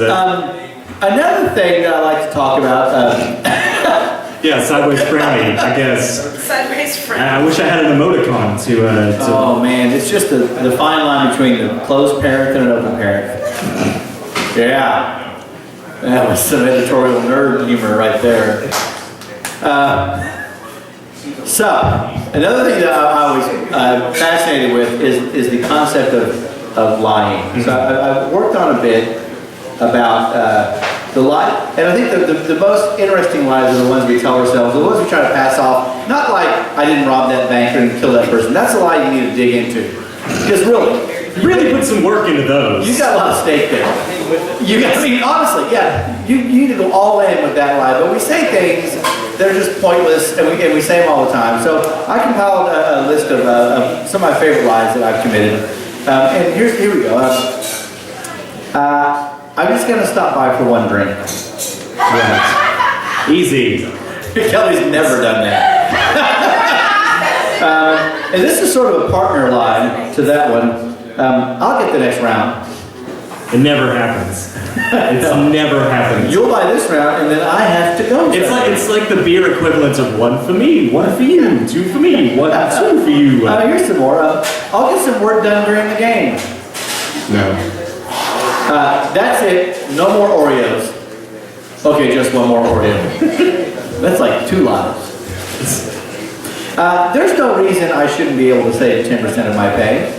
Another thing that I like to talk about. Yeah, sideways frowny, I guess. Sideways frowny. I wish I had an emoticon to. Oh man, it's just the fine line between the closed parent and an open parent. Yeah, that was some editorial nerd humor right there. So, another thing that I'm fascinated with is the concept of lying. So I've worked on a bit about the lie, and I think the most interesting lies are the ones we tell ourselves, the ones we try to pass off. Not like, I didn't rob that banker and kill that person. That's a lie you need to dig into. Because really put some work into those. You got a lot of stake there. Honestly, yeah, you need to go all in with that lie. But we say things that are just pointless, and we say them all the time. So I compiled a list of some of my favorite lies that I've committed. And here we go. I'm just going to stop by for one drink. Yes. Easy. Kelly's never done that. And this is sort of a partner lie to that one. I'll get the next round. It never happens. It's never happened. You'll buy this round, and then I have to go. It's like the beer equivalent of 1 for me, 1 for you, 2 for me, 1, 2 for you. Here's some more. I'll get some work done during the game. No. That's it. No more Oreos. Okay, just one more Oreo. That's like 2 lies. There's no reason I shouldn't be able to save 10% of my pay.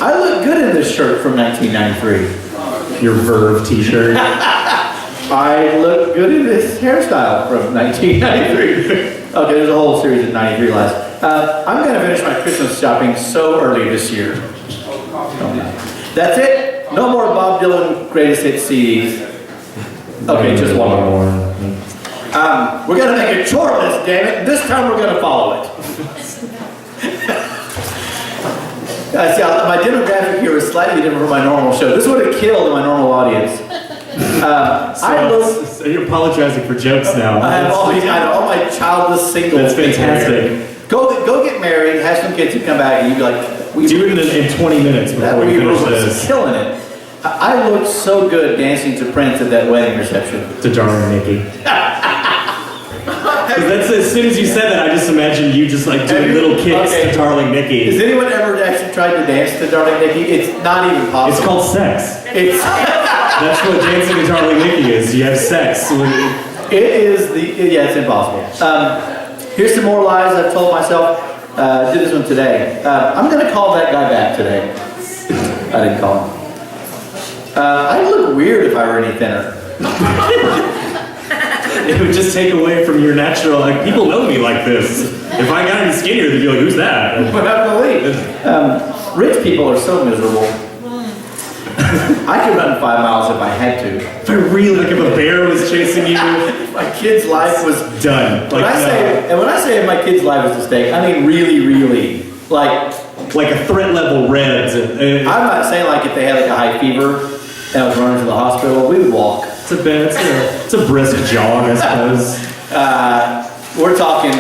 I look good in this shirt from 1993. Your Verve t-shirt. I look good in this hairstyle from 1993. Okay, there's a whole series of 93 lies. I'm going to finish my Christmas shopping so early this year. That's it. No more Bob Dylan greatest hit CDs. Okay, just one more. We're going to make a chore list, damn it. This time we're going to follow it. See, my demographic here is slightly different from my normal show. This would have killed my normal audience. So you're apologizing for jokes now. I have all my childless singles. That's fantastic. Go get married, have some kids, and come back, and you'd be like, do it in 20 minutes before we finish this. Killing it. I looked so good dancing to Prince at that wedding reception. To Darling Nikki. That's, as soon as you said that, I just imagined you just like doing little kicks to Darling Nikki. Has anyone ever actually tried to dance to Darling Nikki? It's not even possible. It's called sex. That's what dancing to Darling Nikki is. You have sex. It's impossible. Here's some more lies I've told myself. Did this one today. I'm going to call that guy back today. I didn't call him. I'd look weird if I were any thinner. It would just take away from your natural, like, people know me like this. If I got any skinnier, they'd be like, who's that? What happened to leave? Rich people are so miserable. I could run 5 miles if I had to. If I really, like, if a bear was chasing you, my kid's life was done. When I say my kid's life was at stake, I mean really, really, like a threat level reds. I'm not saying like if they had like a high fever and I was running to the hospital, we would walk. It's a brisk jog, I suppose. We're talking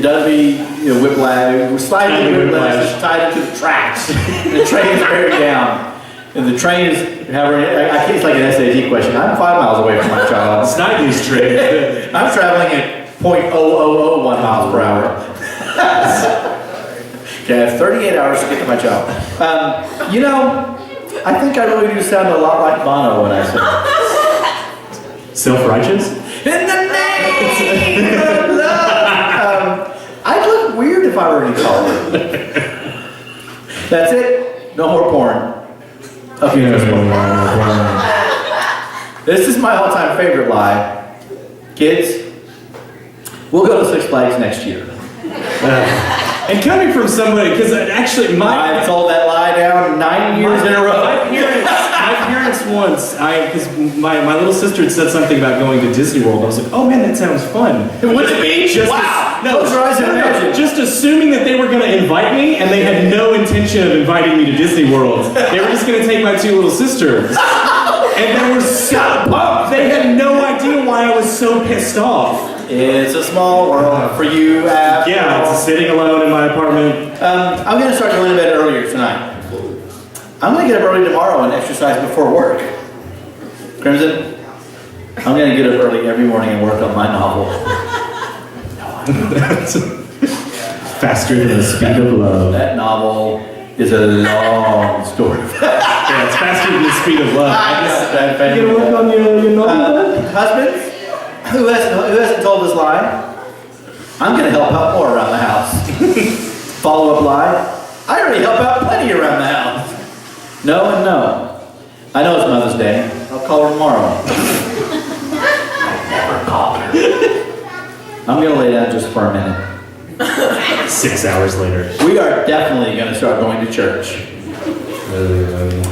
Dudley, whiplash. We're sliding whiplash tied into the tracks. The train is buried down. And the train is, it's like an SAT question. I'm 5 miles away from my child. Snidely's train. I'm traveling at 0.0001 miles per hour. Okay, I have 38 hours to get to my child. I think I really do sound a lot like Bono when I sing. Self-righteous? In the name of love! I'd look weird if I were any taller. That's it. No more porn. Okay, this is my all-time favorite lie. Kids, we'll go to Six Flags next year. And coming from somebody, because actually I've told that lie down 9 years in a row. My parents once, because my little sister had said something about going to Disney World. I was like, oh man, that sounds fun. Would it be? Wow! Close your eyes and imagine. Just assuming that they were going to invite me, and they had no intention of inviting me to Disney World. They were just going to take my 2 little sisters. And they were so pumped. They had no idea why I was so pissed off. It's a small world for you. Yeah, it's sitting alone in my apartment. I'm going to start going to bed earlier tonight. I'm going to get up early tomorrow and exercise before work. Crimson, I'm going to get up early every morning and work on my novel. Faster than the speed of love. That novel is a long story. Yeah, it's faster than the speed of love. You gonna work on your novel? Husbands, who hasn't told this lie? I'm going to help out more around the house. Follow-up lie. I already help out plenty around the house. No and no. I know it's Mother's Day. I'll call her tomorrow. I never called her. I'm going to lay down just for a minute. 6 hours later. We are definitely going to start going to church.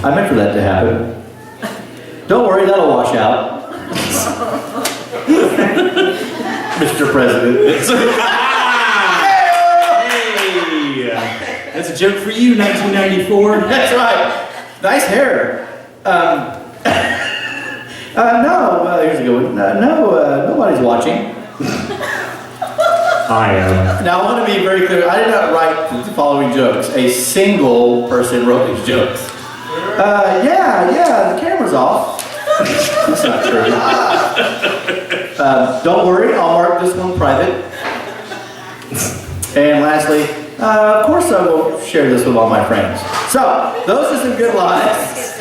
I meant for that to happen. Don't worry, that'll wash out. Mr. President. Hey! That's a joke for you, 1994. That's right. Nice hair. No, here's a good one. Nobody's watching. I am. Now, I want to be very clear. I did not write the following jokes. A single person wrote these jokes. Yeah, the camera's off. That's not true. Don't worry, I'll mark this one private. And lastly, of course I will share this with all my friends. So, those are some good lies.